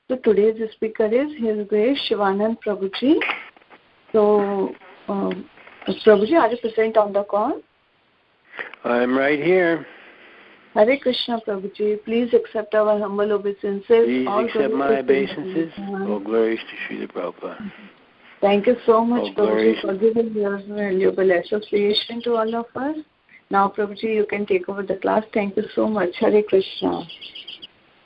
So today's speaker is His Grace Shivanand Prabhuji. So, Prabhuji, are you present on the call? I'm right here. Hare Krishna, Prabhuji. Please accept our humble obeisances. Please accept my obeisances. All glories to Srila Prabhupada. Thank you so much, All Prabhuji, for giving your valuable association to all of us. Now, Prabhuji, you can take over the class. Thank you so much. Hare Krishna.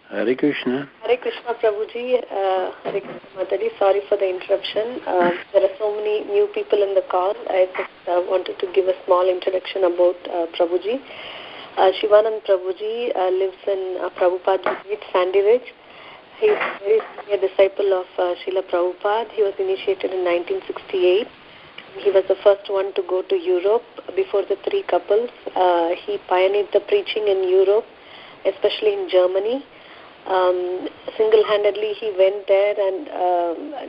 Hare Krishna. Hare Krishna, Prabhuji. Hare Krishna, Mataji. Sorry for the interruption. There are so many new people in the call. I just wanted to give a small introduction about Prabhuji. Shivanand Prabhuji lives in Prabhupada's village, Sandy Ridge. He is a very senior disciple of Srila Prabhupada. He was initiated in 1968. He was the first one to go to Europe before the three couples. He pioneered the preaching in Europe, especially in Germany. Single-handedly he went there, and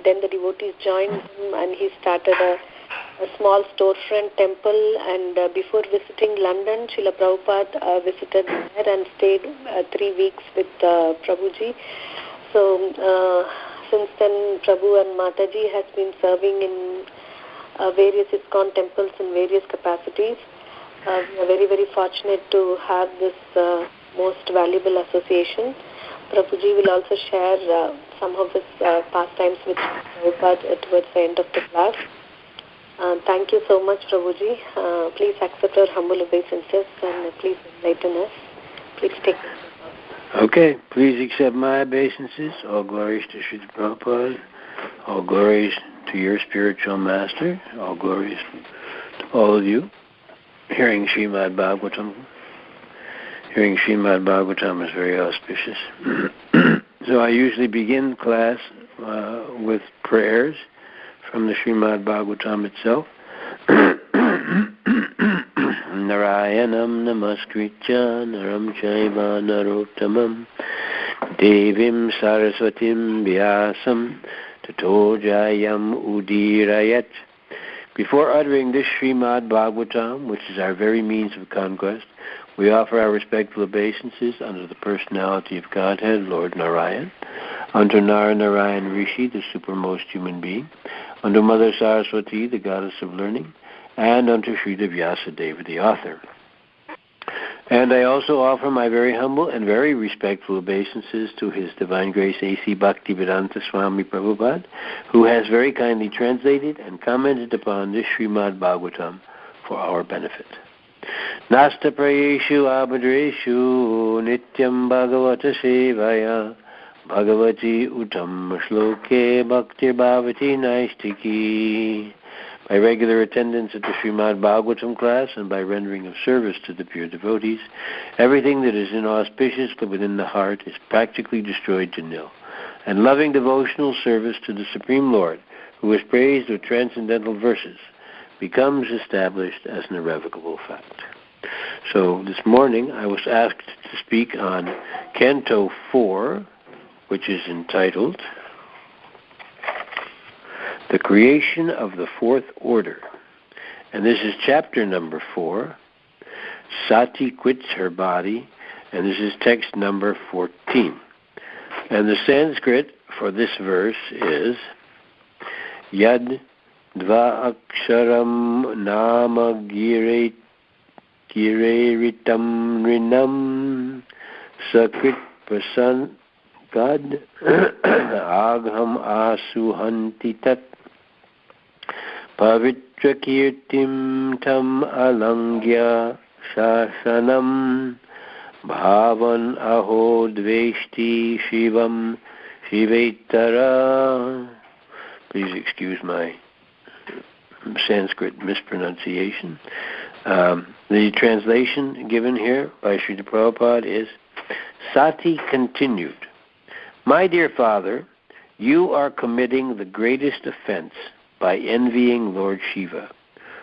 then the devotees joined him, and he started a small storefront temple. And before visiting London, Srila Prabhupada visited there and stayed 3 weeks with Prabhuji. So since then, Prabhu and Mataji has been serving in various ISKCON temples in various capacities. We are very, very fortunate to have this most valuable association. Prabhuji will also share some of his pastimes with Prabhupada towards the end of the class. Thank you so much, Prabhuji. Please accept our humble obeisances and please enlighten us. Please take it. Okay, please accept my obeisances. All glories to Srila Prabhupada. All glories to your spiritual master. All glories to all of you. Hearing Srimad Bhagavatam. Hearing Srimad Bhagavatam is very auspicious. So I usually begin class with prayers from the Srimad Bhagavatam itself. Narayanam namaskritya naram chaiva narottamam devim saraswatim vyasam tato jayam udirayat. Before uttering this Srimad Bhagavatam, which is our very means of conquest, we offer our respectful obeisances unto the personality of Godhead, Lord Narayan, unto Narayan Rishi, the supermost human being, unto Mother Saraswati, the goddess of learning, and unto Srila Vyasadeva, the author. And I also offer my very humble and very respectful obeisances to His Divine Grace A.C. Bhaktivedanta Swami Prabhupada, who has very kindly translated and commented upon this Srimad Bhagavatam for our benefit. Nasta prayeshu abhadreshu nityam bhagavata sevaya bhagavati uttam shloke bhaktir bhavati naistiki. By regular attendance at the Srimad Bhagavatam class and by rendering of service to the pure devotees, everything that is inauspicious within the heart is practically destroyed to nil, and loving devotional service to the Supreme Lord, who is praised with transcendental verses, becomes established as an irrevocable fact. So this morning I was asked to speak on Canto 4, which is entitled The Creation of the Fourth Order. And this is chapter number 4. Sati quits her body, and this is text number 14. And the Sanskrit for this verse is Yad Dva Aksharam Nama Gireritam Rinam Sakrit Prasan Gad Agham Asuhanti Tat Pavitra Kirtim Tam Alangya Shasanam Bhavan Aho Dveshti Shivam Shivetara. Please excuse my Sanskrit mispronunciation. The translation given here by Srila Prabhupada is, Sati continued, My dear Father, you are committing the greatest offense by envying Lord Shiva,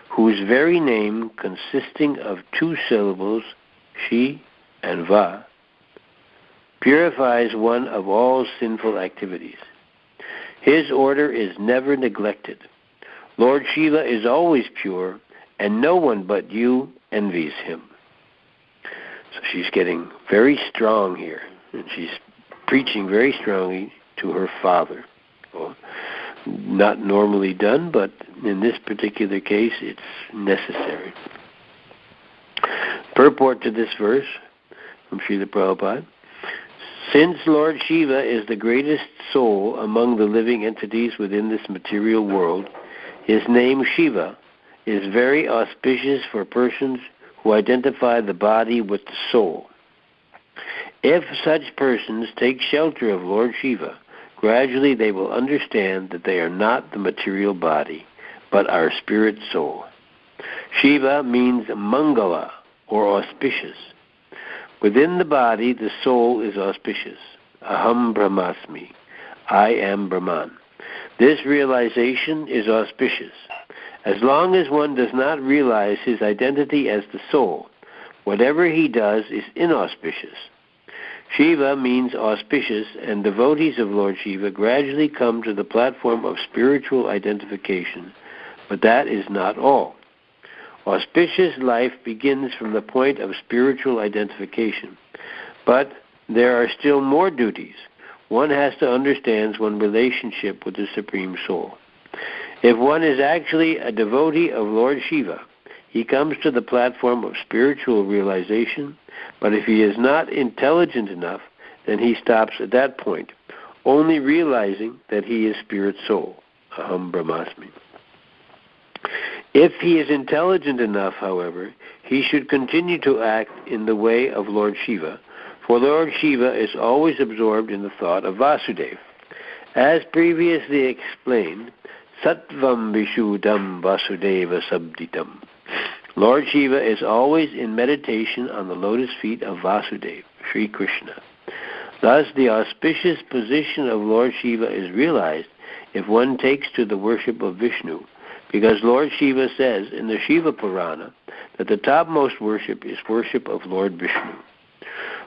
whose very name, consisting of 2 syllables, Shi and Va, purifies one of all sinful activities. His order is never neglected. Lord Shiva is always pure, and no one but you envies him. So she's getting very strong here, and she's preaching very strongly to to her father. Well, not normally done, but in this particular case, it's necessary. Purport to this verse from Srila Prabhupada. Since Lord Shiva is the greatest soul among the living entities within this material world, his name Shiva is very auspicious for persons who identify the body with the soul. If such persons take shelter of Lord Shiva, gradually they will understand that they are not the material body, but our spirit soul. Shiva means Mangala, or auspicious. Within the body, the soul is auspicious. Aham Brahmasmi. I am Brahman. This realization is auspicious. As long as one does not realize his identity as the soul, whatever he does is inauspicious. Shiva means auspicious, and devotees of Lord Shiva gradually come to the platform of spiritual identification, but that is not all. Auspicious life begins from the point of spiritual identification, but there are still more duties. One has to understand one's relationship with the Supreme Soul. If one is actually a devotee of Lord Shiva, he comes to the platform of spiritual realization, but if he is not intelligent enough, then he stops at that point, only realizing that he is spirit soul, Aham Brahmasmi. If he is intelligent enough, however, he should continue to act in the way of Lord Shiva, for Lord Shiva is always absorbed in the thought of Vasudeva. As previously explained, Sattvam Vishuddham Vasudeva Sabditam. Lord Shiva is always in meditation on the lotus feet of Vasudeva, Sri Krishna. Thus, the auspicious position of Lord Shiva is realized if one takes to the worship of Vishnu, because Lord Shiva says in the Shiva Purana that the topmost worship is worship of Lord Vishnu.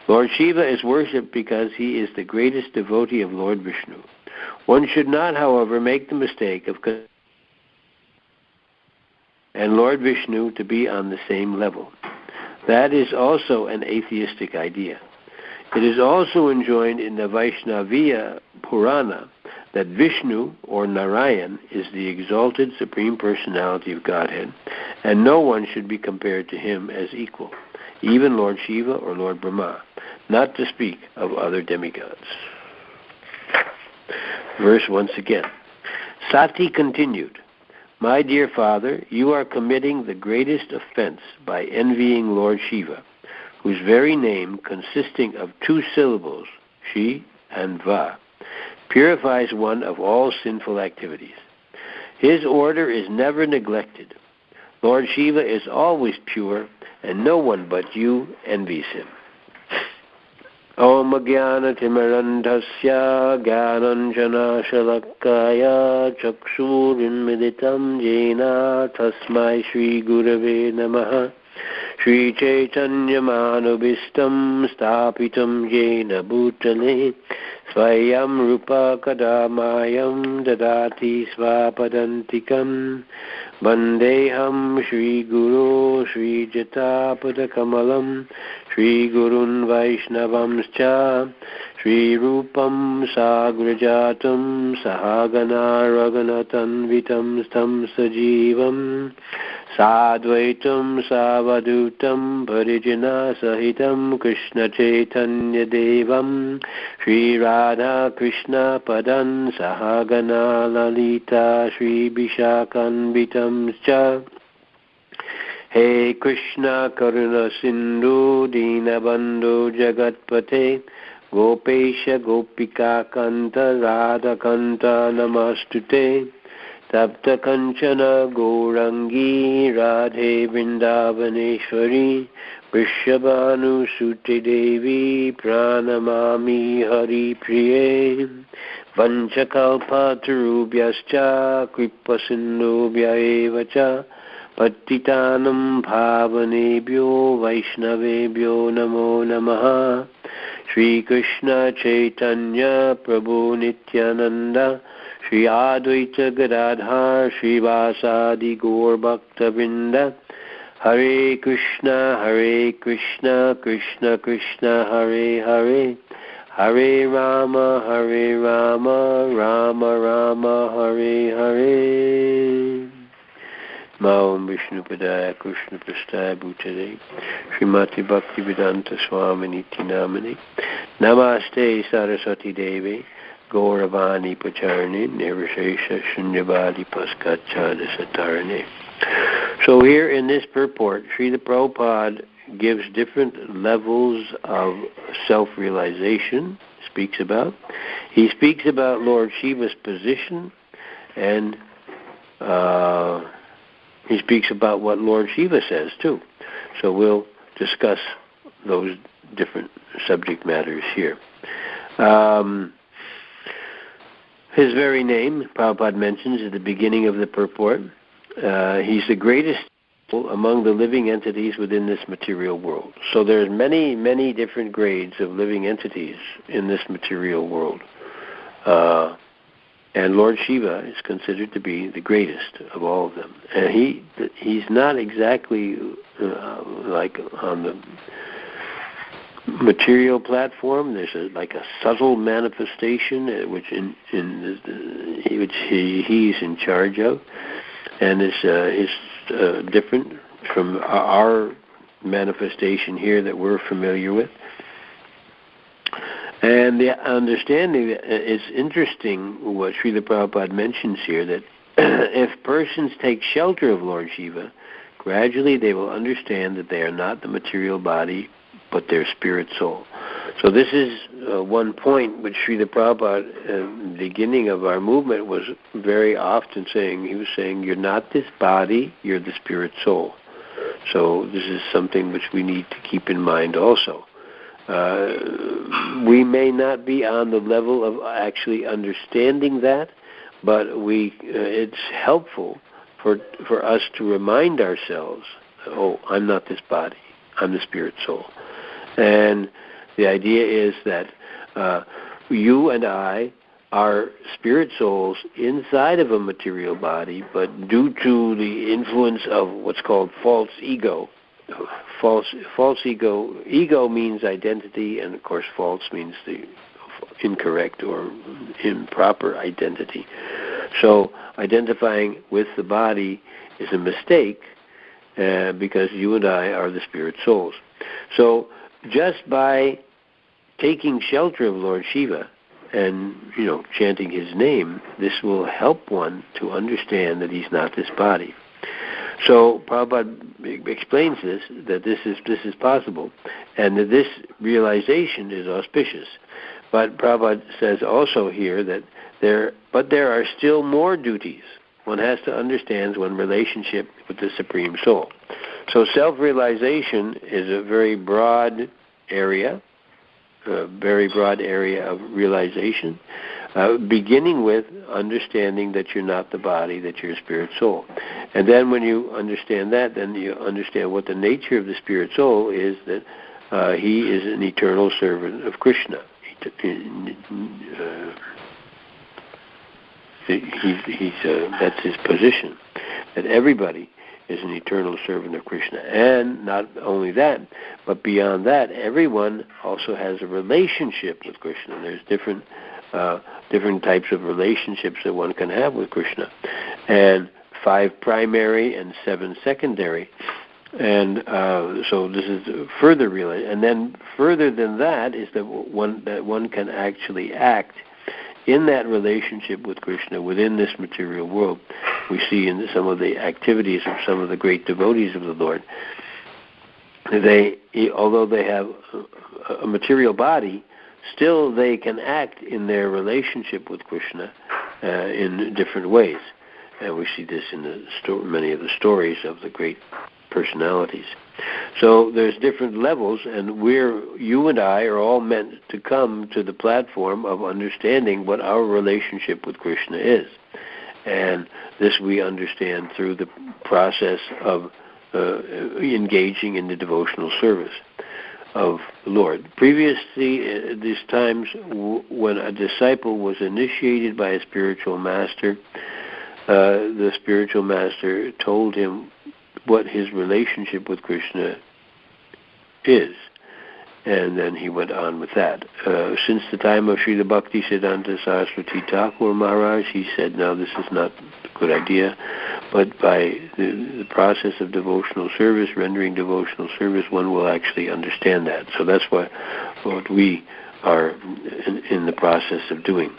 Lord Shiva is worshipped because he is the greatest devotee of Lord Vishnu. One should not, however, make the mistake of and Lord Vishnu to be on the same level. That is also an atheistic idea. It is also enjoined in the Vaishnaviya Purana that Vishnu, or Narayan, is the exalted Supreme Personality of Godhead, and no one should be compared to him as equal, even Lord Shiva or Lord Brahma, not to speak of other demigods. Verse once again. Sati continued, My dear father, you are committing the greatest offense by envying Lord Shiva, whose very name, consisting of two syllables, Shi and Va, purifies one of all sinful activities. His order is never neglected. Lord Shiva is always pure, and no one but you envies him. Om Jnana-timirandhasya Jnananjana-shalakaya Chakshurinmiditam Jena Tasmai Shri Gurave Namaha Shri Chaitanya Manubhistam Stapitam Jena Bhutale Swayam Rupa Kadamayam Dadati Svapadantikam Vandeham Shri Guru Shri Jatapada Kamalam Shri Gurun Vaishnavamscha Shri Rupam Sagrajatam Sahagana Raghunatanvitam Stam Sajivam Sadvaitam Savadutam Parijana Sahitam Krishna Chaitanya Devam Shri Radha Krishna Padan Sahagana Lalita Shri Bishakanvitam Scha He Krishna Karuna Sindhu Dinabandhu Jagatpate Gopesha Gopika Kanta Radha Kanta Namastute Tapta Kanchana Gourangi Radhe Vrindavaneshwari Vrishabhanu Sute Devi Pranamami Hari Priye Vanchakalpatarubhyascha Kripasindhubhya evacha Pattitanam Bhavanebhyo Vaishnavebhyo Namo Namaha Shri Krishna Chaitanya Prabhu Nityananda Shri Advaita Gadadhar Shri Vasadi Gaur Bhakta Vrinda Hare Krishna Krishna Krishna Hare Hare Hare Rama, Rama Rama, Hare Hare. Maum Vishnupadaya Krishna Prasthaya Bhutale Srimati Bhaktivedanta Swaminiti Namani Namaste Saraswati Devi Gauravani Pacharni Nirvishesha Shunyavadi Paskachana Satarane. So here in this purport, Srila Prabhupada gives different levels of self-realization. He speaks about Lord Shiva's position, and he speaks about what Lord Shiva says too. So we'll discuss those different subject matters here. His very name, Prabhupada mentions at the beginning of the purport. He's the greatest among the living entities within this material world. So there's many, many different grades of living entities in this material world. And Lord Shiva is considered to be the greatest of all of them. And he's not exactly like on the material platform. There's a subtle manifestation which he's in charge of, and is different from our manifestation here that we're familiar with. And the understanding is interesting what Srila Prabhupada mentions here, that if persons take shelter of Lord Shiva, gradually they will understand that they are not the material body, but their spirit soul. So this is one point which Srila Prabhupada, at the beginning of our movement, was very often saying. He was saying, you're not this body, you're the spirit soul. So this is something which we need to keep in mind also. We may not be on the level of actually understanding that, but it's helpful for us to remind ourselves, I'm not this body, I'm the spirit soul. And the idea is that you and I are spirit souls inside of a material body, but due to the influence of what's called false ego, false ego means identity, and of course false means the incorrect or improper identity. So identifying with the body is a mistake because you and I are the spirit souls. So just by taking shelter of Lord Shiva and chanting his name, this will help one to understand that he's not this body. So Prabhupada explains that this is possible, and that this realization is auspicious. But Prabhupada says also here that there are still more duties. One has to understand one's relationship with the Supreme Soul. So self-realization is a very broad area of realization, beginning with understanding that you're not the body, that you're a spirit soul. And then when you understand that, then you understand what the nature of the spirit soul is, that he is an eternal servant of Krishna. That's his position, that everybody is an eternal servant of Krishna. And not only that, but beyond that, everyone also has a relationship with Krishna. There's different types of relationships that one can have with Krishna, and 5 primary and 7 secondary. And so this is further realized. And then further than that is that one can actually act in that relationship with Krishna within this material world. We see in some of the activities of some of the great devotees of the Lord, although they have a material body, still they can act in their relationship with Krishna in different ways. And we see this in many of the stories of the great personalities. So there's different levels, and you and I are all meant to come to the platform of understanding what our relationship with Krishna is. And this we understand through the process of engaging in the devotional service of the Lord. Previously, these times when a disciple was initiated by a spiritual master, the spiritual master told him what his relationship with Krishna is. And then he went on with that. Since the time of Srila Bhaktisiddhanta Saraswati Thakur Maharaj, he said, no, this is not a good idea. But by the process of devotional service, rendering devotional service, one will actually understand that. So that's what we are in the process of doing.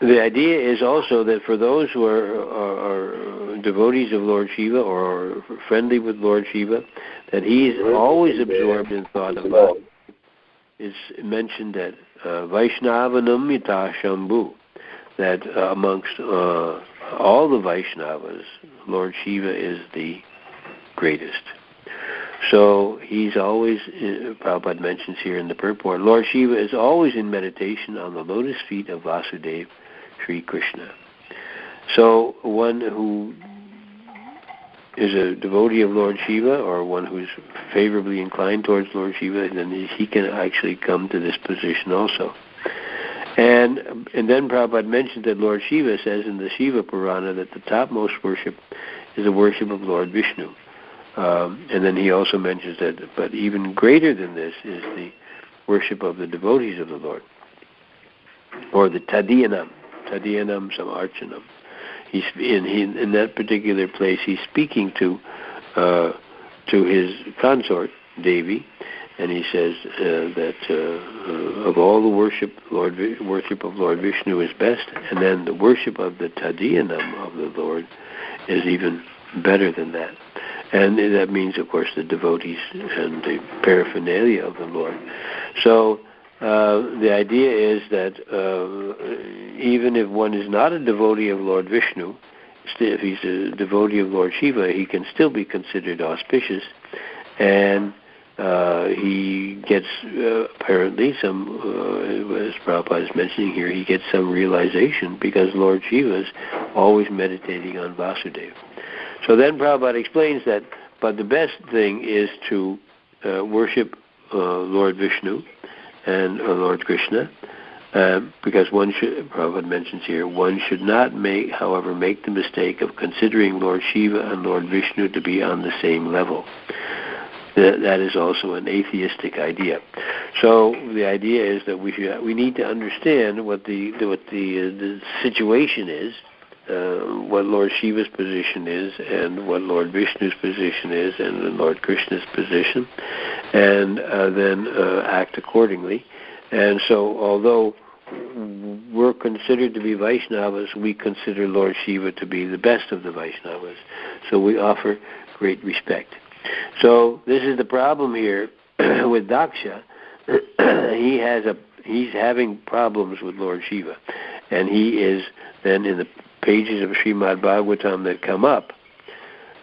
The idea is also that for those who are devotees of Lord Shiva or are friendly with Lord Shiva, that he is always absorbed in thought of Bhakti. It's mentioned that Vaishnavanam Yata Shambhu, that amongst all the Vaishnavas, Lord Shiva is the greatest. So he's always, Prabhupada mentions here in the purport, Lord Shiva is always in meditation on the lotus feet of Vasudeva, Sri Krishna. So one who is a devotee of Lord Shiva, or one who's favorably inclined towards Lord Shiva, then he can actually come to this position also. And then Prabhupada mentioned that Lord Shiva says in the Shiva Purana that the topmost worship is the worship of Lord Vishnu. And then he also mentions that, but even greater than this is the worship of the devotees of the Lord, or the Tadiyanam Samarchanam. He's in that particular place. He's speaking to his consort Devi, and he says that of all the worship of Lord Vishnu is best, and then the worship of the Tadiyanam of the Lord is even better than that. And that means, of course, the devotees and the paraphernalia of the Lord. So the idea is that even if one is not a devotee of Lord Vishnu, if he's a devotee of Lord Shiva, he can still be considered auspicious, and he gets apparently some, as Prabhupada is mentioning here, he gets some realization because Lord Shiva is always meditating on Vasudeva. So then Prabhupada explains that, but the best thing is to worship Lord Vishnu and Lord Krishna, because one should, Prabhupada mentions here, one should not make the mistake of considering Lord Shiva and Lord Vishnu to be on the same level. That is also an atheistic idea. So the idea is that we need to understand what the situation is, what Lord Shiva's position is, and what Lord Vishnu's position is, and Lord Krishna's position, and then act accordingly. And so, although we're considered to be Vaishnavas, we consider Lord Shiva to be the best of the Vaishnavas. So we offer great respect. So this is the problem here with Daksha. He's having problems with Lord Shiva, and he is then in the pages of Srimad Bhagavatam that come up,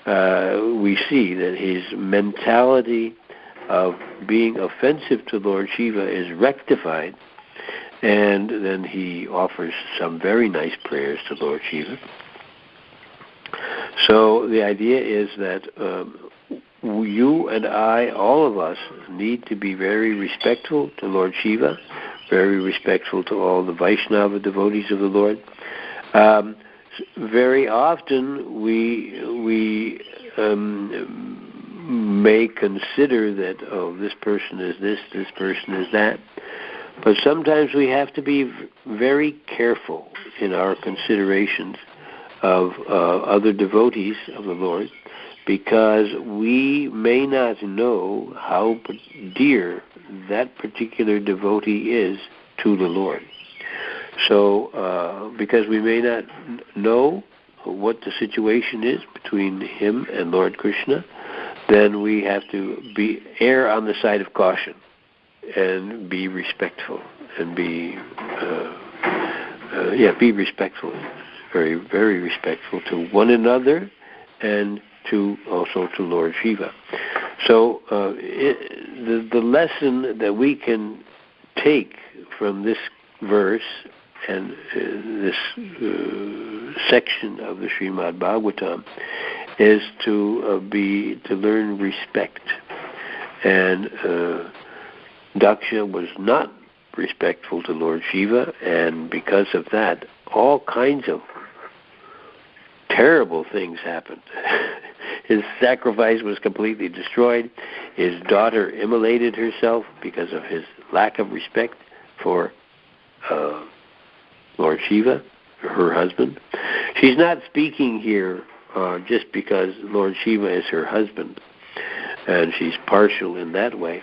we see that his mentality of being offensive to Lord Shiva is rectified, and then he offers some very nice prayers to Lord Shiva. So the idea is that you and I, all of us, need to be very respectful to Lord Shiva, very respectful to all the Vaishnava devotees of the Lord. Very often we may consider that, this person is this person is that, but sometimes we have to be very careful in our considerations of other devotees of the Lord, because we may not know how dear that particular devotee is to the Lord. So, because we may not know what the situation is between him and Lord Krishna, then we have to err on the side of caution and be respectful and be respectful, very, very respectful to one another and also to Lord Shiva. So the lesson that we can take from this verse and this section of the Srimad Bhagavatam is to learn respect. And Daksha was not respectful to Lord Shiva, and because of that, all kinds of terrible things happened. His sacrifice was completely destroyed. His daughter immolated herself because of his lack of respect for Lord Shiva, her husband. She's not speaking here just because Lord Shiva is her husband, and she's partial in that way,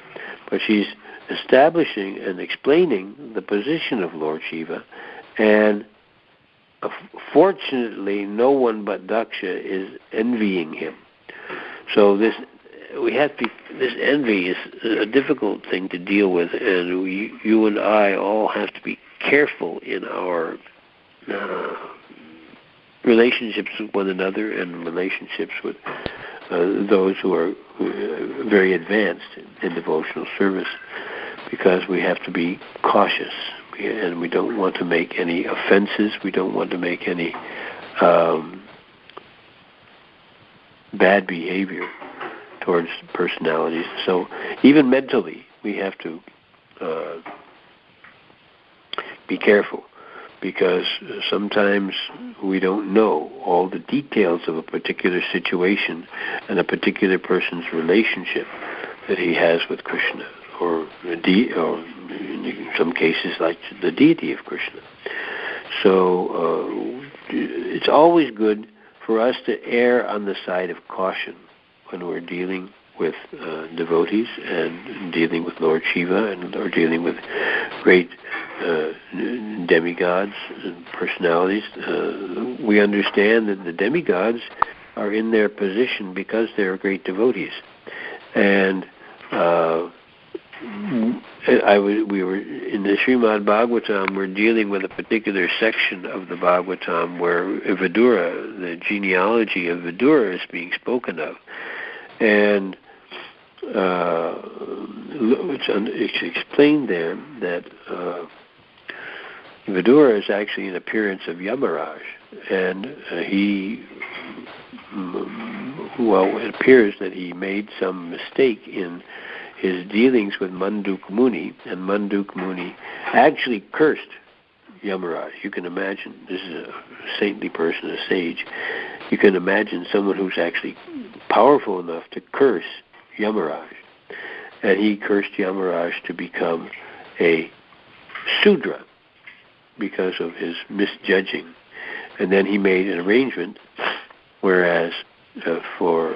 but she's establishing and explaining the position of Lord Shiva, and fortunately no one but Daksha is envying him. So this envy is a difficult thing to deal with, and you and I all have to be careful in our relationships with one another and relationships with those who are very advanced in devotional service, because we have to be cautious, and we don't want to make any offenses. We don't want to make any bad behavior towards personalities. So even mentally, we have to be careful, because sometimes we don't know all the details of a particular situation and a particular person's relationship that he has with Krishna, or in some cases like the deity of Krishna. So it's always good for us to err on the side of caution when we're dealing with devotees and dealing with Lord Shiva or dealing with great demigods and personalities. We understand that the demigods are in their position because they're great devotees. And we were in the Srimad Bhagavatam. We're dealing with a particular section of the Bhagavatam where Vidura, the genealogy of Vidura, is being spoken of, and it's explained there that Vidura is actually an appearance of Yamaraj, and it appears that he made some mistake in his dealings with Manduk Muni, and Manduk Muni actually cursed Yamaraj. You can imagine, this is a saintly person, a sage. You can imagine someone who's actually powerful enough to curse Yamaraj. And he cursed Yamaraj to become a Sudra because of his misjudging. And then he made an arrangement, whereas for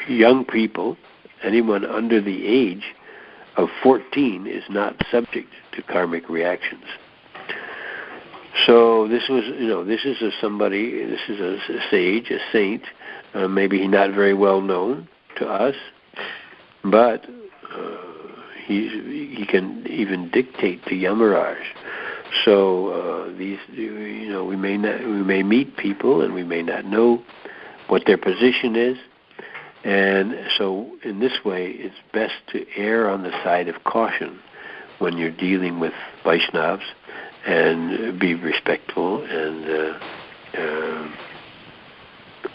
young people, anyone under the age of 14 is not subject to karmic reactions. So this is a sage, a saint, maybe not very well known to us, but he can even dictate to Yamaraj. So we may meet people and we may not know what their position is, and so in this way it's best to err on the side of caution when you're dealing with Vaishnavas, and be respectful and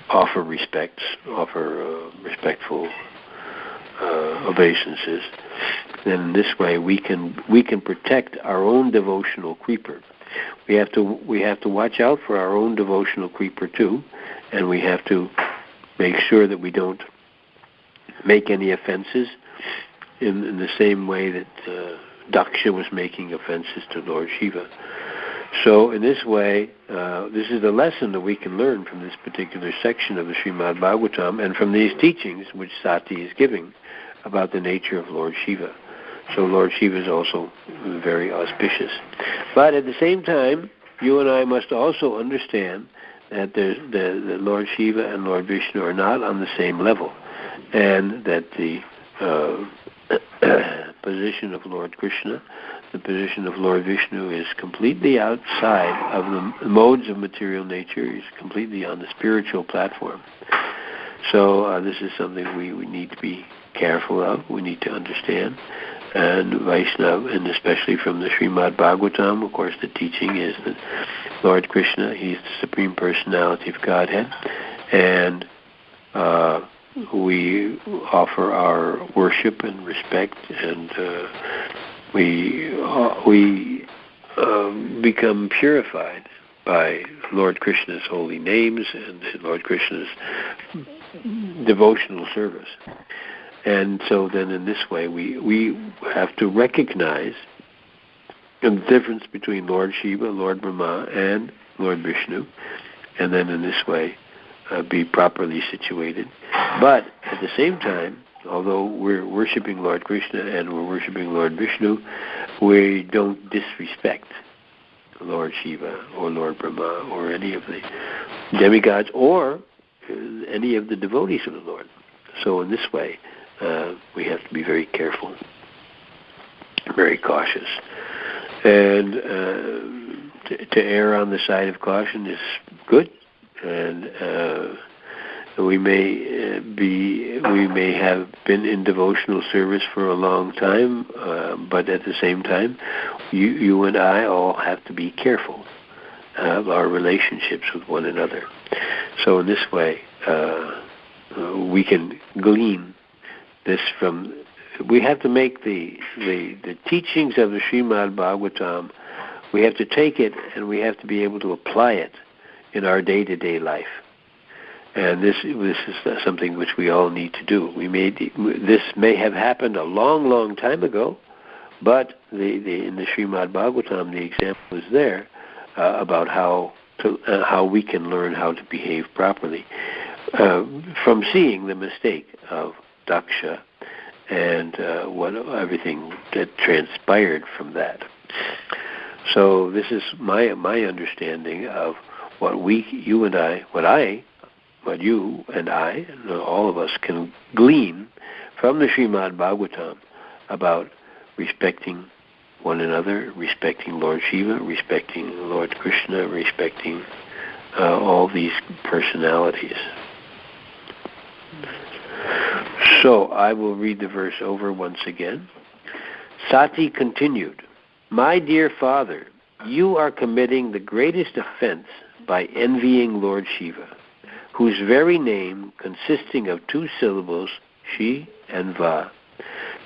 offer respectful obeisances. Then in this way we can protect our own devotional creeper. We have to watch out for our own devotional creeper too, and we have to make sure that we don't make any offenses in the same way that Daksha was making offenses to Lord Shiva. So in this way, this is the lesson that we can learn from this particular section of the Srimad Bhagavatam and from these teachings which Sati is giving about the nature of Lord Shiva. So Lord Shiva is also very auspicious. But at the same time, you and I must also understand that the Lord Shiva and Lord Vishnu are not on the same level, and that the position of Lord Krishna, the position of Lord Vishnu, is completely outside of the modes of material nature. He's completely on the spiritual platform. So this is something we need to be careful of, we need to understand. And Vaishnava, and especially from the Srimad Bhagavatam, of course the teaching is that Lord Krishna, he's the Supreme Personality of Godhead, and we offer our worship and respect, and we become purified by Lord Krishna's holy names and Lord Krishna's devotional service. And so then in this way we have to recognize the difference between Lord Shiva, Lord Brahma, and Lord Vishnu, and then in this way be properly situated. But at the same time, although we're worshiping Lord Krishna and we're worshiping Lord Vishnu, we don't disrespect Lord Shiva or Lord Brahma or any of the demigods or any of the devotees of the Lord. So in this way, we have to be very careful, very cautious. And to err on the side of caution is good. And we may have been in devotional service for a long time, but at the same time, you and I all have to be careful of our relationships with one another. So in this way, we can glean this from. We have to make the teachings of the Srimad Bhagavatam. We have to take it and we have to be able to apply it in our day-to-day life. And this is something which we all need to do. This may have happened a long, long time ago, but in the Srimad Bhagavatam, the example is there about how we can learn how to behave properly from seeing the mistake of Daksha and everything that transpired from that. So this is my understanding of what you and I, all of us can glean from the Srimad Bhagavatam about respecting one another, respecting Lord Shiva, respecting Lord Krishna, respecting all these personalities. So I will read the verse over once again. Sati continued, "My dear father, you are committing the greatest offense by envying Lord Shiva, whose very name, consisting of two syllables, Shi and Va,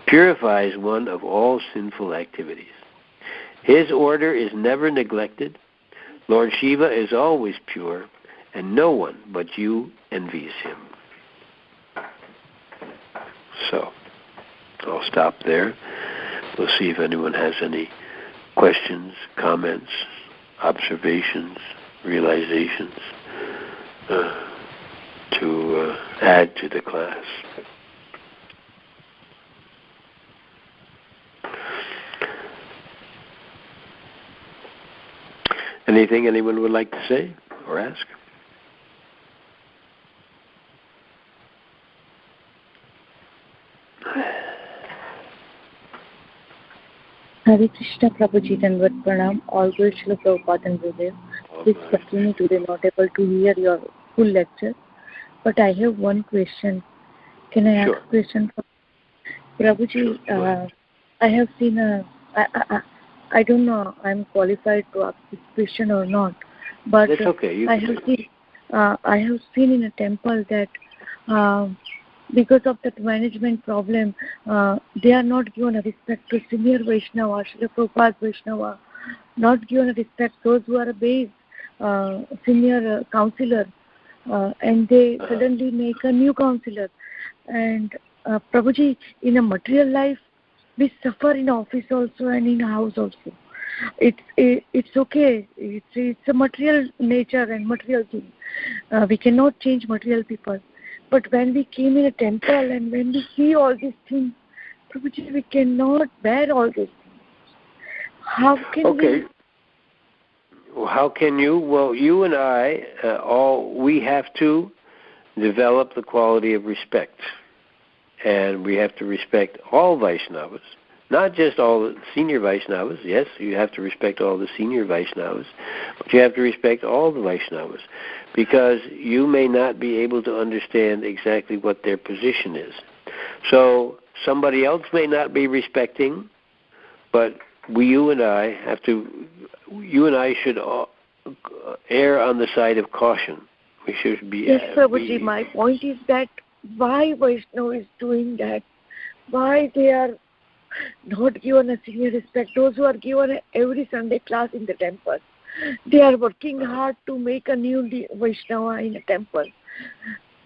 purifies one of all sinful activities. His order is never neglected. Lord Shiva is always pure, and no one but you envies him." So, I'll stop there. We'll see if anyone has any questions, comments, observations, realizations to add to the class. Anything anyone would like to say or ask? Hare Krishna, Prabhuji, and Vad Pranam, all good Srila Prabhupada and Gurudev. Please continue today, not able to hear your full lecture. But I have one question. Can I ask a question? Prabhuji, I have seen I don't know I'm qualified to ask this question or not, but that's okay. I have seen in a temple that because of that management problem, they are not given a respect to senior Vaishnava, Srila Prabhupada Vaishnava, not given a respect those who are a base senior counselor, and they suddenly make a new counselor. And Prabhuji, in a material life, we suffer in office also and in house also. It's okay. It's a material nature and material thing. We cannot change material people. But when we came in a temple and when we see all these things, Prabhuji, we cannot bear all these things. How can we? Well, how can you? Well, you and I, we have to develop the quality of respect. And we have to respect all Vaishnavas, not just all the senior Vaishnavas. Yes, you have to respect all the senior Vaishnavas, but you have to respect all the Vaishnavas, because you may not be able to understand exactly what their position is. So somebody else may not be respecting, but you and I should err on the side of caution. We should be. Yes, Prabhuji, my point is that why Vaishnava is doing that? Why they are not given a senior respect? Those who are given every Sunday class in the temple, they are working hard to make a new Vaishnava in a temple.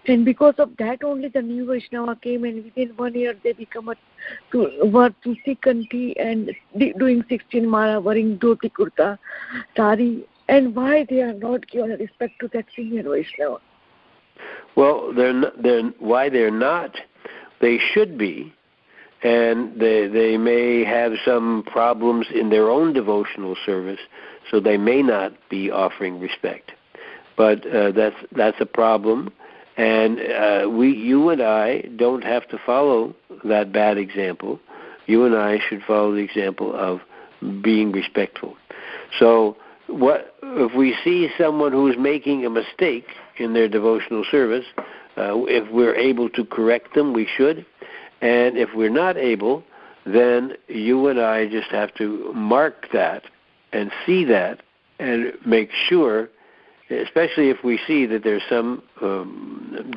And because of that only the new Vaishnava came, and within 1 year they become were Tulsi Kanti and doing 16 Mala, wearing dhoti kurta, sari. And why they are not given respect to that senior Vaishnava? Well, why they're not, they should be, and they may have some problems in their own devotional service, so they may not be offering respect. But that's a problem, and you and I don't have to follow that bad example. You and I should follow the example of being respectful. So what if we see someone who's making a mistake in their devotional service? If we're able to correct them, we should. And if we're not able, then you and I just have to mark that and see that and make sure, especially if we see that there's some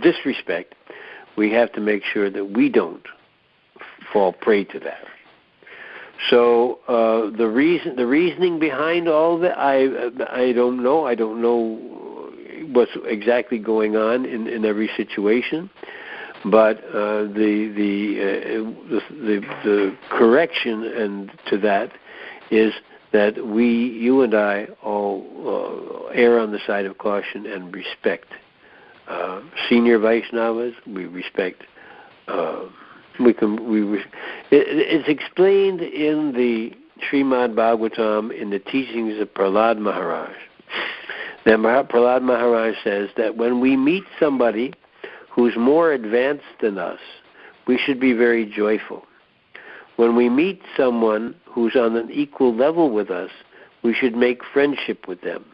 disrespect, we have to make sure that we don't fall prey to that. So the reasoning behind all that, I don't know. I don't know what's exactly going on in every situation. But the correction and to that is that you and I all err on the side of caution and respect senior Vaishnavas. We respect. It's explained in the Srimad Bhagavatam in the teachings of Prahlad Maharaj. That Prahlad Maharaj says that when we meet somebody who's more advanced than us, we should be very joyful. When we meet someone who's on an equal level with us, we should make friendship with them.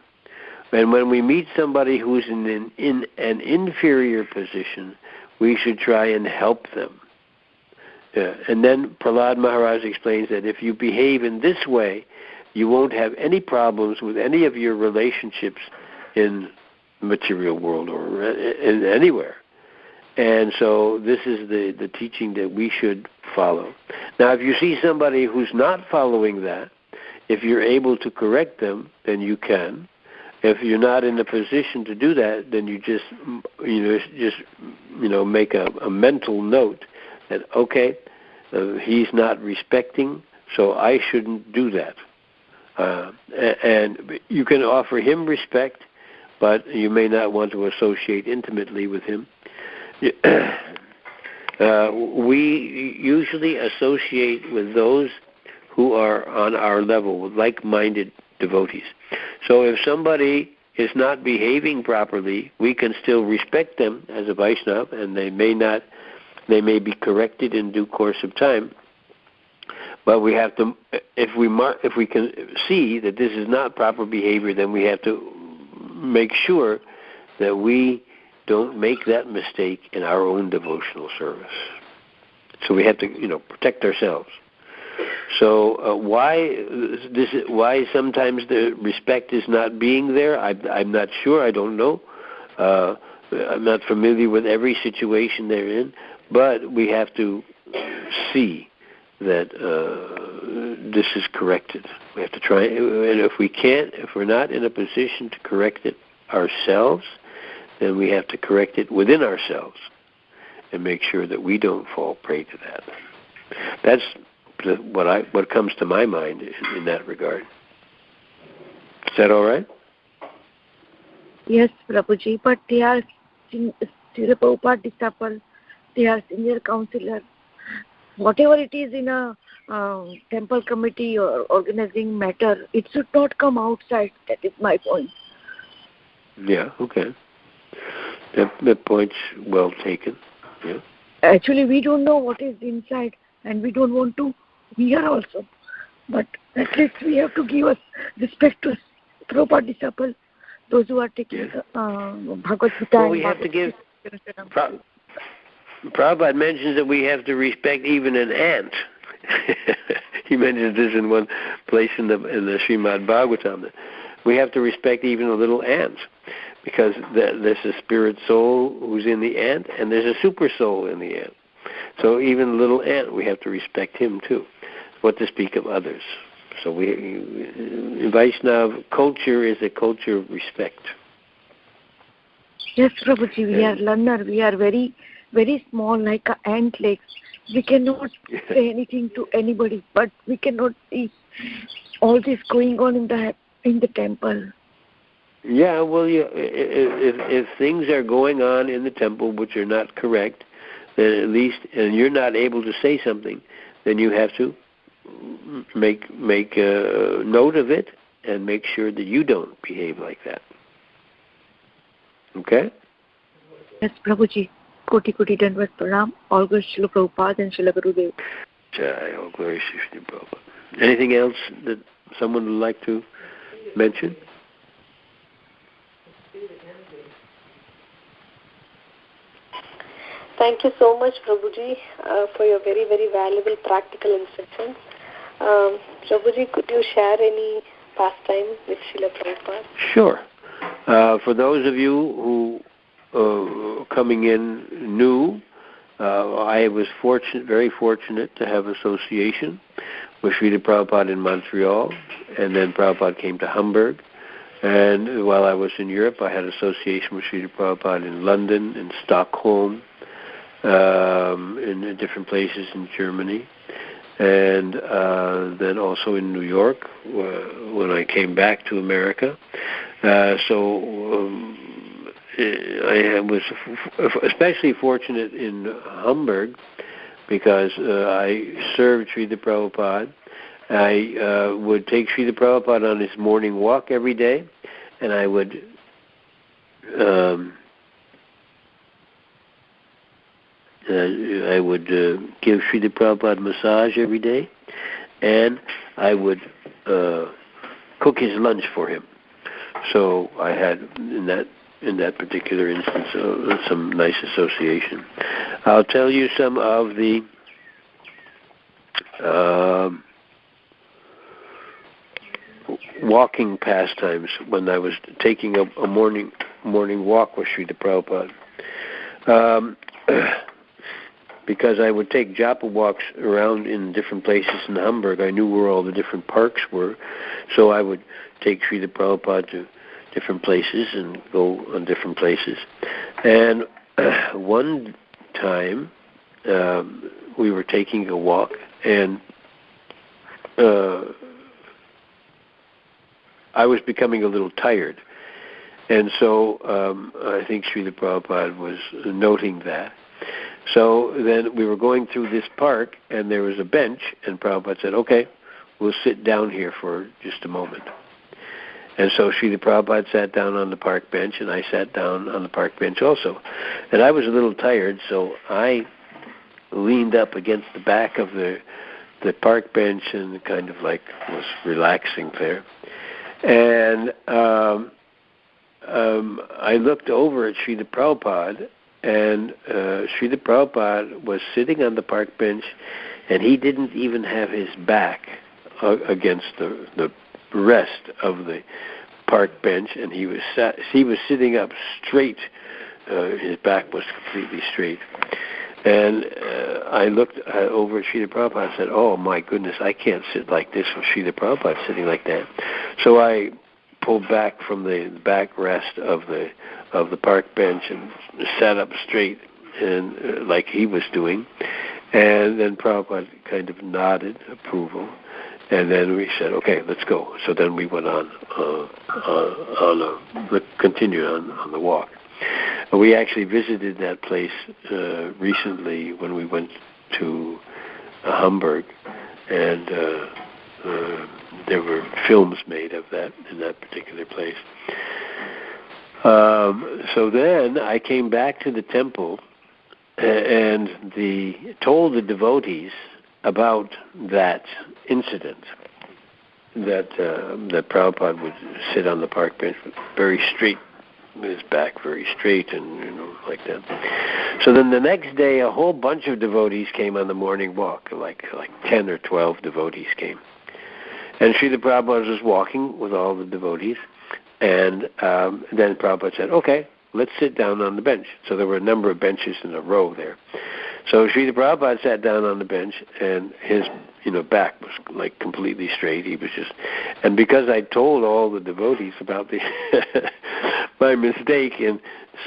And when we meet somebody who's in an inferior position, we should try and help them. And then Prahlad Maharaj explains that if you behave in this way, you won't have any problems with any of your relationships in the material world or in anywhere. And so this is the teaching that we should follow. Now, if you see somebody who's not following that, if you're able to correct them, then you can. If you're not in a position to do that, then you just make a mental note that, okay, he's not respecting, so I shouldn't do that. And you can offer him respect, but you may not want to associate intimately with him. We usually associate with those who are on our level, with like-minded devotees. So if somebody is not behaving properly, we can still respect them as a Vaishnava, and they may be corrected in due course of time. But we have to, if we can see that this is not proper behavior, then we have to make sure that we don't make that mistake in our own devotional service. So we have to, protect ourselves. So why sometimes the respect is not being there? I'm not sure. I don't know. I'm not familiar with every situation they're in, but we have to see that this is corrected. We have to try, and if we're not in a position to correct it ourselves, then we have to correct it within ourselves and make sure that we don't fall prey to that. That's what comes to my mind in that regard. Is that all right? Yes, Prabhuji, but they are Srila Prabhupada disciple, they are senior counselor. Whatever it is in a temple committee or organizing matter, it should not come outside. That is my point. Yeah, okay. That point's well taken. Yeah. Actually, we don't know what is inside, and we don't want to hear also. But at least we have to give us respect to Prabhupada disciples, those who are taking Bhagavad Gita. Well, we have to give. Prabhupada mentions that we have to respect even an ant. He mentions this in one place in the Srimad Bhagavatam. We have to respect even a little ant, because there's a spirit soul who's in the ant, and there's a super soul in the ant. So even a little ant, we have to respect him too. What to speak of others? So Vaishnava culture is a culture of respect. Yes, Prabhuji, we are learner. We are very, very small, like ant legs. We cannot say anything to anybody, but we cannot see all this going on in the temple. Yeah, well, if things are going on in the temple which are not correct, then at least, and you're not able to say something, then you have to make a note of it and make sure that you don't behave like that. Okay? Yes, Prabhuji. Koti Koti Dandavat Pranam. All glory to Srila Prabhupada and Srila Gurudev. Jai, all glory to Srila Prabhupada. Anything else that someone would like to mention? Thank you so much, Prabhuji, for your very, very valuable practical instructions. Prabhuji, could you share any pastime with Srila Prabhupada? Sure. For those of you who coming in new, I was very fortunate to have association with Srila Prabhupada in Montreal, and then Prabhupada came to Hamburg. And while I was in Europe, I had association with Srila Prabhupada in London, in Stockholm, in different places in Germany, and then also in New York when I came back to America. I was especially fortunate in Hamburg because I served Srila Prabhupada. I would take Srila Prabhupada on his morning walk every day, and I would give Srila Prabhupada massage every day, and I would cook his lunch for him. So I had in that particular instance some nice association. I'll tell you some of the walking pastimes when I was taking a morning walk with Srila Prabhupada. Because I would take japa walks around in different places in Hamburg. I knew where all the different parks were, so I would take Srila Prabhupada to different places and go on different places. And one time we were taking a walk, and I was becoming a little tired. And so I think Srila Prabhupada was noting that. So then we were going through this park, and there was a bench, and Prabhupada said, okay, we'll sit down here for just a moment. And so Srila Prabhupada sat down on the park bench, and I sat down on the park bench also. And I was a little tired, so I leaned up against the back of the park bench and kind of like was relaxing there. And I looked over at Srila Prabhupada, and Srila Prabhupada was sitting on the park bench, and he didn't even have his back against the rest of the park bench, and he was sitting up straight. His back was completely straight. And I looked over at Srila Prabhupada and said, oh my goodness, I can't sit like this with Srila Prabhupada sitting like that. So I pulled back from the backrest of the park bench and sat up straight, and like he was doing. And then Prabhupada kind of nodded approval, and then we said, okay, let's go. So then we went continued on the walk. We actually visited that place recently when we went to Hamburg, and there were films made of that in that particular place. So then I came back to the temple and told the devotees about that incident, that Prabhupada would sit on the park bench very straight, with his back very straight, and like that. So then the next day, a whole bunch of devotees came on the morning walk, like 10 or 12 devotees came. And Srila Prabhupada was walking with all the devotees, and then Prabhupada said, okay, let's sit down on the bench. So there were a number of benches in a row there. So Srila Prabhupada sat down on the bench, and his back was like completely straight. He was just, and because I told all the devotees about my mistake in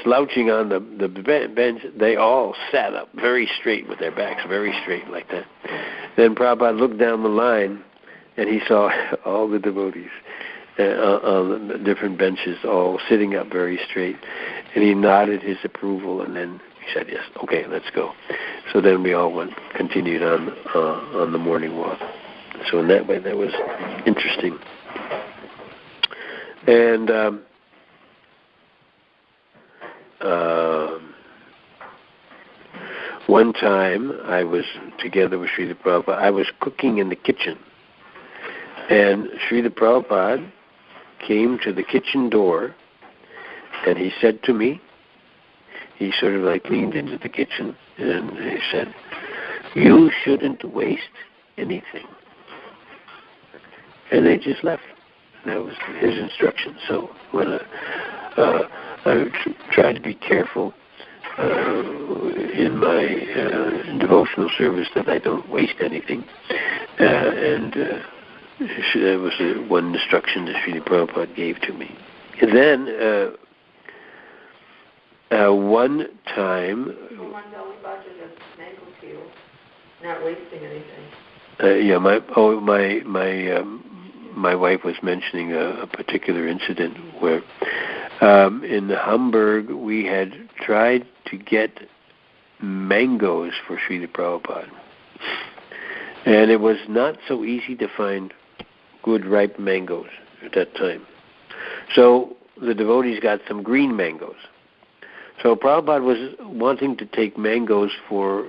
slouching on the bench, they all sat up very straight with their backs very straight like that. Then Prabhupada looked down the line, and he saw all the devotees on the different benches all sitting up very straight, and he nodded his approval, and then he said, yes, okay, let's go. So then we all continued on the morning walk. So in that way, that was interesting. And one time I was together with Srila Prabhupada. I was cooking in the kitchen, and Srila Prabhupada came to the kitchen door, and he said to me, he sort of like leaned into the kitchen, and he said, "You shouldn't waste anything." And they just left. That was his instruction. So when I try to be careful in my devotional service that I don't waste anything, and that was one instruction that Srila Prabhupada gave to me. And then one time, not wasting anything. My wife was mentioning a particular incident where in Hamburg we had tried to get mangoes for Srila Prabhupada, and it was not so easy to find good ripe mangoes at that time. So the devotees got some green mangoes. So Prabhupada was wanting to take mangoes for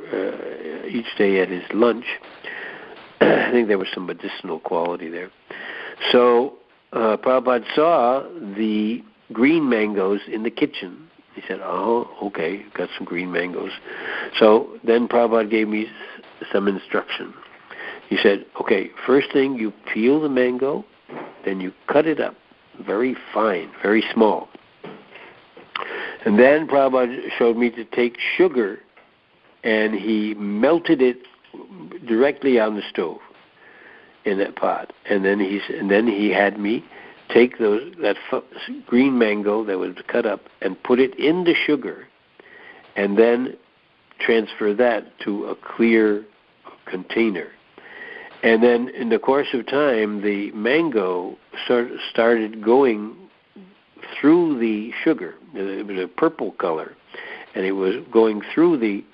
each day at his lunch. I think there was some medicinal quality there. So Prabhupada saw the green mangoes in the kitchen. He said, "Oh, okay, got some green mangoes." So then Prabhupada gave me some instruction. He said, "Okay, first thing, you peel the mango, then you cut it up very fine, very small. And then Prabhupada showed me to take sugar, and he melted it directly on the stove in that pot. And then he had me take that green mango that was cut up and put it in the sugar, and then transfer that to a clear container. And then in the course of time, the mango started going through the sugar. It was a purple color, and it was going through the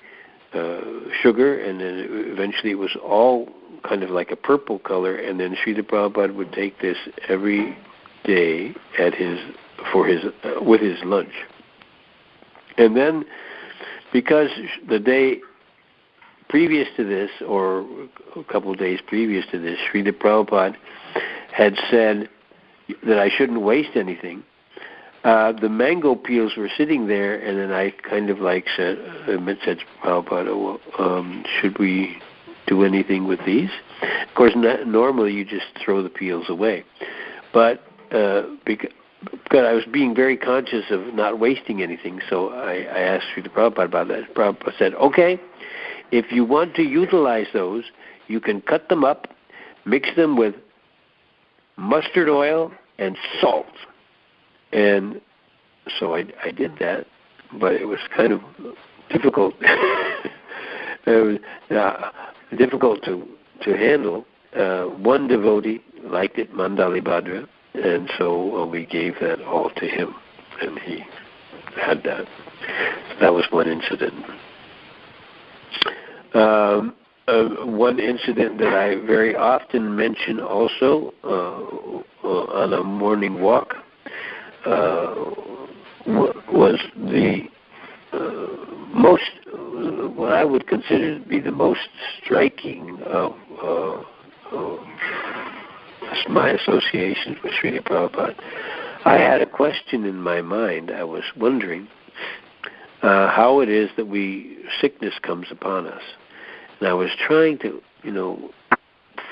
sugar, and then eventually it was all kind of like a purple color. And then Srila Prabhupada would take this every day with his lunch. And then, because the day previous to this, or a couple of days previous to this, Srila Prabhupada had said that I shouldn't waste anything. The mango peels were sitting there, and then I kind of like said to Prabhupada, should we do anything with these? Of course, normally you just throw the peels away. But because I was being very conscious of not wasting anything, so I asked Srila Prabhupada about that. Prabhupada said, okay, if you want to utilize those, you can cut them up, mix them with mustard oil and salt. And so I did that, but it was kind of difficult. It was difficult to handle. One devotee liked it, Mandali Bhadra, and so we gave that all to him, and he had that. That was one incident. One incident that I very often mention also on a morning walk was the most, what I would consider to be the most striking of my associations with Srila Prabhupada. I had a question in my mind. I was wondering how it is that sickness comes upon us. And I was trying to,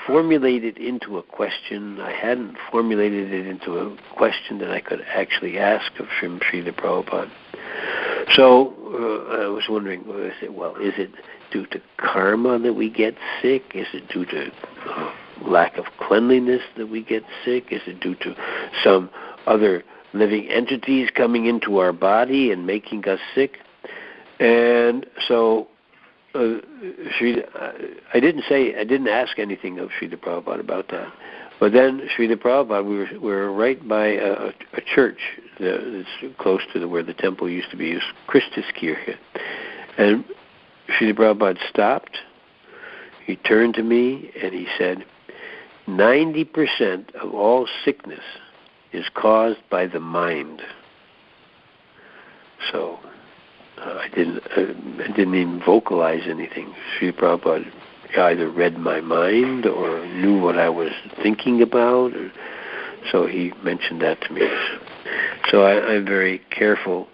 formulate it into a question. I hadn't formulated it into a question that I could actually ask of Srila Prabhupada. So I was wondering, is it due to karma that we get sick? Is it due to lack of cleanliness that we get sick? Is it due to some other living entities coming into our body and making us sick. And so I didn't ask anything of Srila Prabhupada about that. But then Srila Prabhupada, we were right by a church that's close to where the temple used to be, it was Christuskirche. And Srila Prabhupada stopped, he turned to me and he said, 90% of all sickness is caused by the mind. So I didn't even vocalize anything. Srila Prabhupada either read my mind or knew what I was thinking about. So he mentioned that to me. So I'm very careful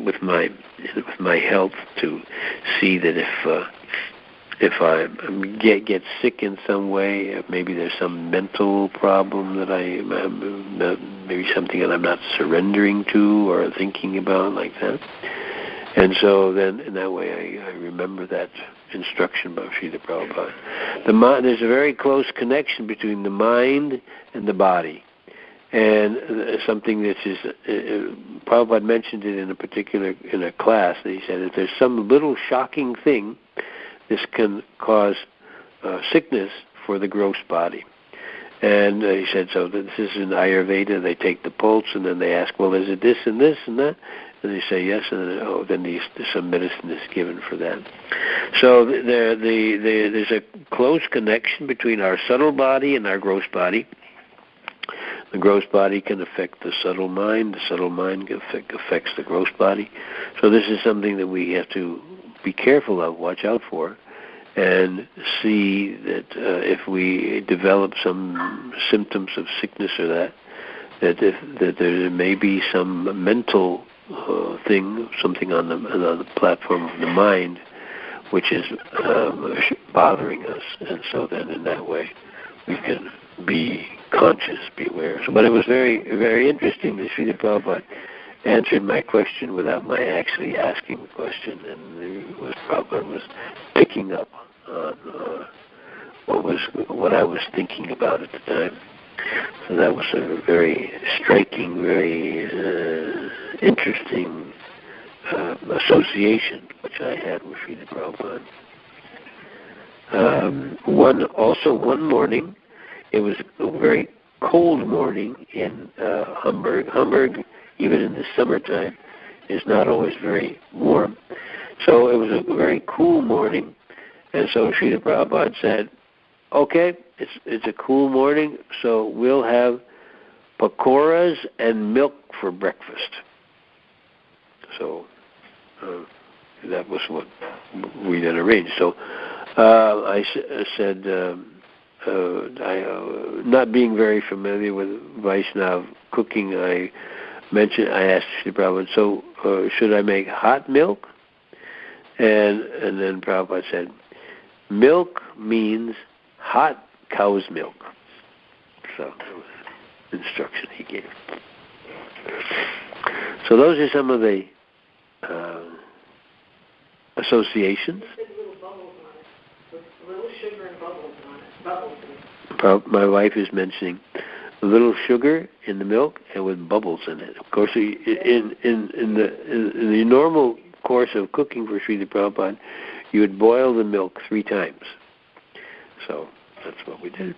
with my health to see that if I get sick in some way, maybe there's some mental problem that maybe something that I'm not surrendering to or thinking about like that. And so then in that way I remember that instruction by Srila Prabhupada. There's a very close connection between the mind and the body. And something that is, Prabhupada mentioned it in a class, that he said if there's some little shocking thing, this can cause sickness for the gross body. And he said, so this is in Ayurveda, they take the pulse and then they ask, well, is it this and this and that? And they say yes, and then some medicine is given for that. So there's a close connection between our subtle body and our gross body. The gross body can affect the subtle mind affects the gross body. So this is something that we have to be careful of, watch out for, and see that if we develop some symptoms of sickness or that there may be some mental thing, something on the platform of the mind, which is bothering us, and so then in that way we can be conscious, be aware. But it was very, very interesting that Srila Prabhupada answered my question without my actually asking the question, and Prabhupada was picking up on what I was thinking about at the time. So that was a very striking, very interesting association which I had with Srila Prabhupada. One morning, it was a very cold morning in Hamburg. Hamburg, even in the summertime, is not always very warm. So it was a very cool morning, and so Srila Prabhupada said, okay, it's a cool morning, so we'll have pakoras and milk for breakfast. So that was what we then arranged. So I said, not being very familiar with Vaishnava cooking, I asked Srila Prabhupada, so should I make hot milk? And then Prabhupada said, milk means hot cow's milk. So that was the instruction he gave. So those are some of the associations. Little bubbles on it, with little sugar and bubbles on it. Bubbles in it. My wife is mentioning a little sugar in the milk and with bubbles in it. Of course, in the normal course of cooking for Srila Prabhupada, you would boil the milk 3 times. So that's what we did.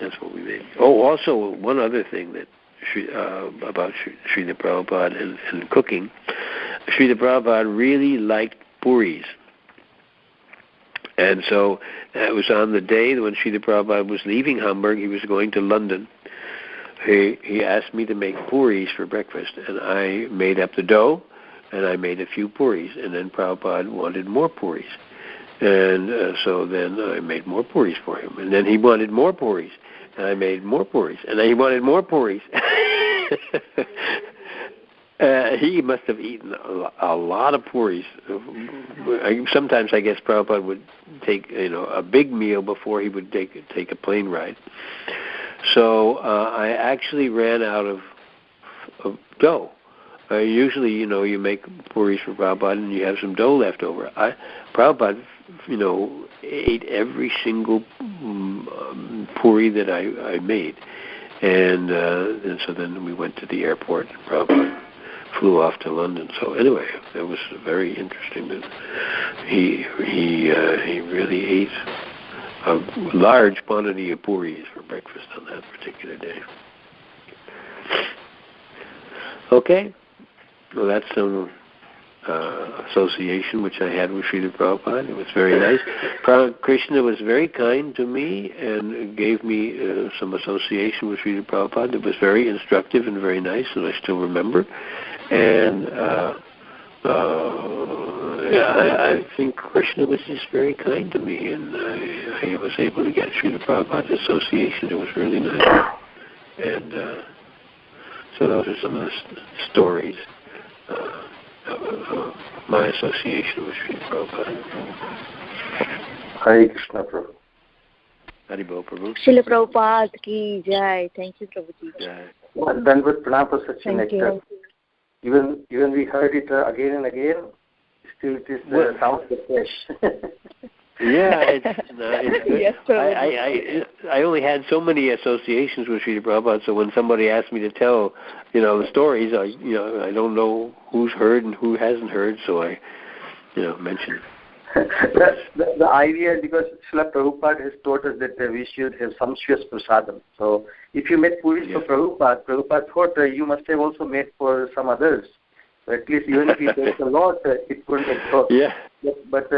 That's what we made. Oh, also one other thing that about Srila Prabhupada and cooking, Srila Prabhupada really liked puris. And so it was on the day when Srila Prabhupada was leaving Hamburg, he was going to London. He asked me to make puris for breakfast, and I made up the dough, and I made a few puris, and then Prabhupada wanted more puris. And so then I made more puris for him, and then he wanted more puris, and I made more puris, and then he wanted more puris. He must have eaten a lot of puris. Sometimes I guess Prabhupada would take a big meal before he would take a plane ride. So I actually ran out of dough. Usually, you make puris for Prabhupada and you have some dough left over. Prabhupada, ate every single puri that I made. And so then we went to the airport and Prabhupada flew off to London. So anyway, that was very interesting. That he really ate a large quantity of puris for breakfast on that particular day. Okay, well that's some association which I had with Srila Prabhupada. It was very nice. Krishna was very kind to me and gave me some association with Srila Prabhupada. It was very instructive and very nice, and I still remember. And I think Krishna was just very kind to me, and I was able to get Srila Prabhupada's association. It was really nice. And so those are some of the stories of my association with Srila Prabhupada. Hare Krishna, Prabhu. Haribol, Prabhu. Srila Prabhupada ki jai. Thank you, Prabhuji. Well done with pranam for such a Thank nectar. you. Even we heard it again and again. Still, it is sounds fresh. Yeah, it's good. Yes, Prabhuji. I only had so many associations with Srila Prabhupada, so when somebody asked me to tell, the stories, I don't know who's heard and who hasn't heard, so I, mentioned. The idea, because Srila Prabhupada has taught us that we should have sumptuous prasadam. So if you made puris for Prabhupada thought you must have also made for some others. So at least even if it takes a lot, it couldn't exhaust. Yeah. But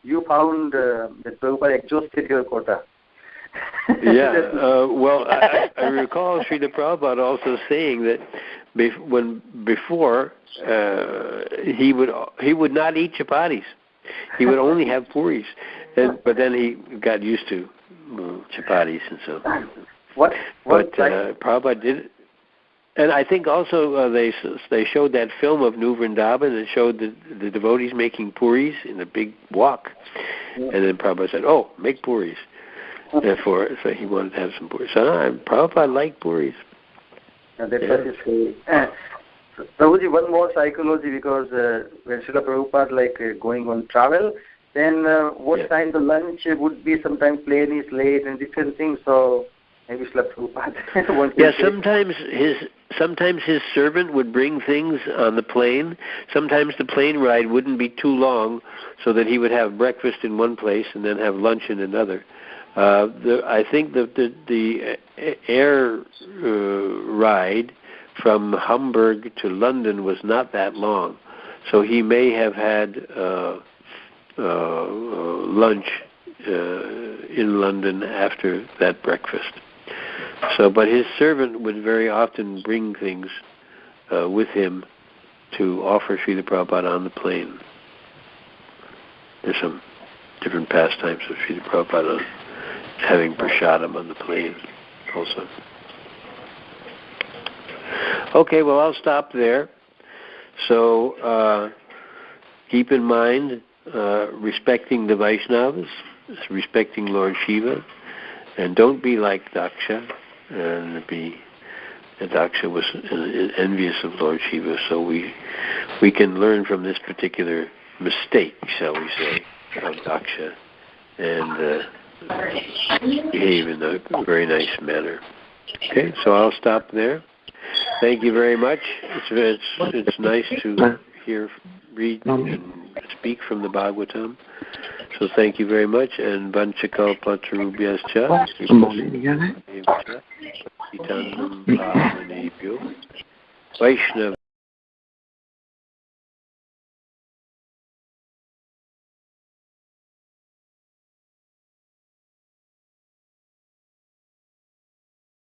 you found that Prabhupada exhausted your quota. Yeah. Well, I recall Srila Prabhupada also saying that before he would not eat chapatis. He would only have puris, but then he got used to chapatis and so. But Prabhupada did it. And I think also they showed that film of New Vrindavan that showed the devotees making puris in a big wok. And then Prabhupada said, "Oh, make puris." Therefore, so he wanted to have some puris. So Prabhupada liked puris. That's what you say. Prabhuji, one more psychology, because when Srila Prabhupada going on travel, then what time the lunch would be, sometimes plane is late and different things, so maybe Srila Prabhupada sometimes his servant would bring things on the plane. Sometimes the plane ride wouldn't be too long, so that he would have breakfast in one place and then have lunch in another. I think that the air ride from Hamburg to London was not that long, so he may have had lunch in London after that breakfast. So, but his servant would very often bring things with him to offer Srila Prabhupada on the plane. There's some different pastimes of Srila Prabhupada having prasadam on the plane also. Okay, well, I'll stop there. So keep in mind respecting the Vaishnavas, respecting Lord Shiva, and don't be like Daksha. Daksha was envious of Lord Shiva, so we can learn from this particular mistake, shall we say, of Daksha, and behave in a very nice manner. Okay, so I'll stop there. Thank you very much. It's nice to read and speak from the Bhagavatam. So thank you very much. And Vanchakalpatarubhyascha Vaishnava